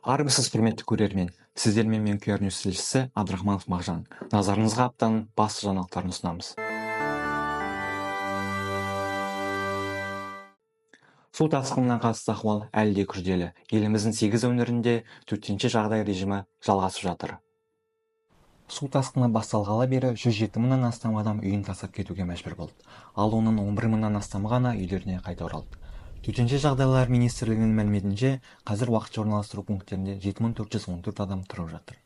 Армысыз құрметті көрермен, сіздермен мен Күйәрнеws тілшісі Абдрахманов Мағжан. Назарыңызға аптаның басты жаңалықтарын ұсынамыз. Су тасқынына қатысты ахуал әлі де күрделі. Еліміздің 8 өңірінде төтенше жағдай режимі жалғасып жатыр. Су тасқыны басталғалы бері 107 мыңнан астам адам үйін тастап кетуге мәжбүр болды. Ал оның 11 мыңнан астамы ғана үйлеріне қайта оралды. Төтенше жағдайлар министрлігінің мәліметінше, қазір уақытша орналастыру пункттерінде 7414 адам тұрып жатыр.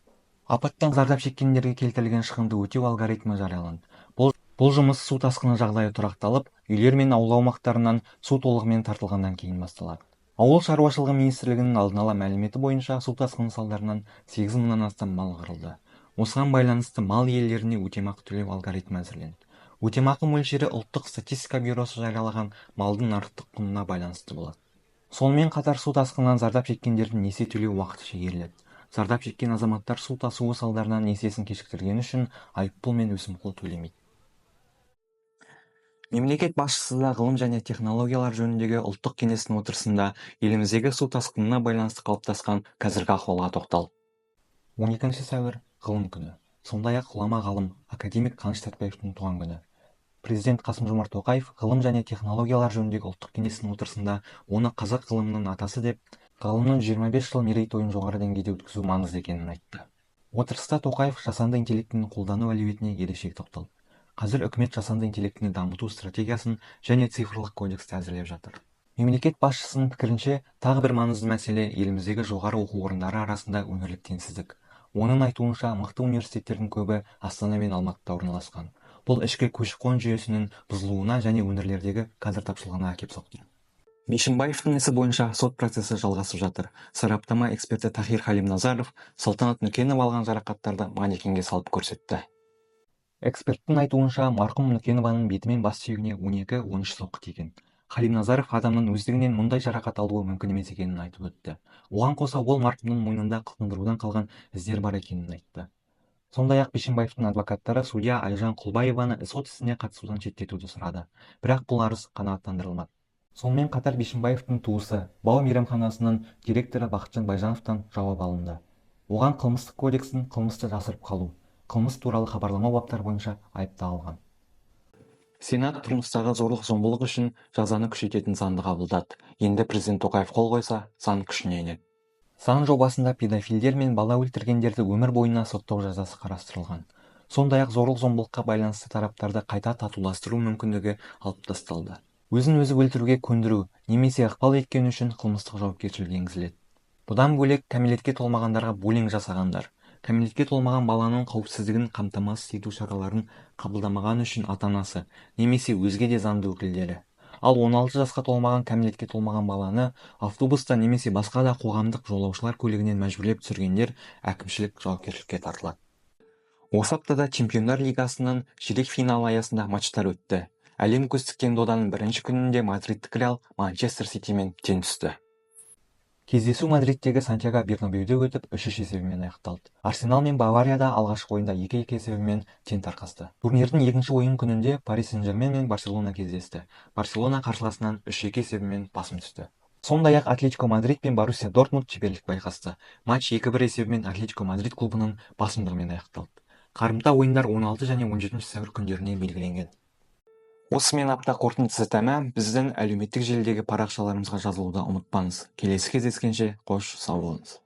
Апаттан зардап шеккендерге келтірілген шығынды өтеу алгоритмі жарияланды. Бұл жұмыс су тасқыны жағдайы тұрақталып, үйлер мен ауыл аумақтарынан су толығымен тартылғаннан кейін басталады. Ауыл шаруашылығы министрлігінің алдын ала мәліметі бойынша су тасқыны салдарынан 8 мыңнан астам мал қырылды. Осыған байланысты мал иелеріне өтемақы төлеу алгоритмі әзірленді. Өтемақы мөлшері ұлттық статистика бюросы жариялаған малдың нарықтық құнына байланысты болады. Сонымен қатар су тасқынынан зардап шеккендердің несие төлеу уақыты шегеріледі. Зардап шеккен азаматтар су тасуы салдарынан несиесін кешіктіргені үшін айыппұл мен өсімпұл төлемейді. Мемлекет басшысы да ғылым және технологиялар жөніндегі ұлттық кеңестің отырысында еліміздегі су тасқынына байланысты қалыптасқан қазіргі ахуалға тоқталды. 12 сәуір ғылым күні. Сондай-ақ ғұлама ғалым академик Қаныш Сәтпаевтың туған күні. Президент Қасым-Жомарт Тоқаев ғылым және технологиялар жөніндегі ұлттық кеңестің отырысында оны қазақ ғылымының атасы деп, ғалымның 25 жыл мерейтойын жоғары деңгейде өткізу маңызды екенін айтты. Отырыста Тоқаев жасанды интеллектіні қолдану әлеуетіне ерекше тоқталды. Қазір үкімет жасанды интеллектіні дамыту стратегиясын және цифрлық кодексті әзірлеп жатыр. Мемлекет басшысының пікірінше, тағы бір маңызды мәселе еліміздегі жоғары оқу орындары арасында өңірлік теңсіздік. Оның айтуынша, мықты университеттердің көбі Астана мен Алматыда орналасқан. Бұл ішкі көші-қон жүйесінің бұзылуына және өңірлердегі кадр тапшылығына әкеп соқты. Бишімбаевтың ісі бойынша сот процесі жалғасып жатыр. Сараптама эксперті Тахир Халимназаров Салтанат Нүкенова алған жарақаттарды манекенге салып көрсетті. Эксперттің айтуынша, марқұм Нүкенованың беті мен бас сүйегіне 12-13 соққы тиген. Халимназаров адамның өздігінен мұндай жарақат алуы мүмкін емес екенін айтып өтті. Оған қоса ол марқұмның мойнында қылқындырудан қалған іздер бар екенін айтты. Сондай-ақ Бишімбаевтың адвокаттары судья Айжан Құлбаеваны сот ісіне қатысудан шеттетуді сұрады, бірақ бұл арыз қанағаттандырылмады. Сонымен қатар Бишімбаевтың туысы Бау мейрамханасының директоры Бақытжан Байжановтан жауап алынды. Оған қылмыстық кодекстің қылмысты жасырып қалу, қылмыс туралы хабарлама баптары бойынша айыпталған. Сенат тұрмыстағы зорлық-зомбылық үшін жазаны күшейтетін заңды қабылдады. Енді президент Тоқаев қол қойса, заң күшіне енеді. Заң жобасында педофилдер мен бала өлтіргендерді өмір бойына соттау жазасы қарастырылған. Сондай-ақ зорлық-зомбылыққа байланысты тараптарды қайта татуластыру мүмкіндігі алып тасталды. Өзін өзі өлтіруге көндіру немесе ықпал еткені үшін қылмыстық жауапкершілік енгізіледі. Бұдан бөлек кәмелетке толмағандарға буллинг жасағандар, кәмелетке толмаған баланың қауіпсіздігін қамтамасыз ету шараларын қабылдамаған үшін ата-анасы немесе өзге де заңды өкілдері. Ал 16 жасқа толмаған кәмелетке толмаған баланы автобуста немесе басқа да қоғамдық жолаушылар көлігінен мәжбүрлеп түсіргендер әкімшілік жауапкершілікке тартылады. Осы аптада Чемпиондар лигасының ширек финалы аясында матчтар өтті. Әлем көздіктен доданың бірінші күнінде мадридтік Реал Манчестер Ситимен тең түсті. Кездесу Мадридтегі Сантьяго Бернабеуде өтіп 3-3 есебімен аяқталды. Арсенал мен Баварияда алғашқы ойында 2-2 есебімен тең тарқасты. Турнирдің екінші ойын күнінде Пари Сен-Жермен мен Барселона кездесті. Барселона қарсыласынан 3-2 есебімен басым түсті. Сондай-ақ Атлетико Мадрид пен Боруссия Дортмунд шеберлік байқасты. Матч 2-1 есебімен Атлетико Мадрид клубының басымдығымен аяқталды. Қарымта ойындар 16 және 17 сәуір күндеріне белгіленген. Осымен апта қорытындысы тәмам. Біздің әлеуметтік желідегі парақшаларымызға жазылуды ұмытпаңыз. Келесі кездескенше қош сау болыңыз.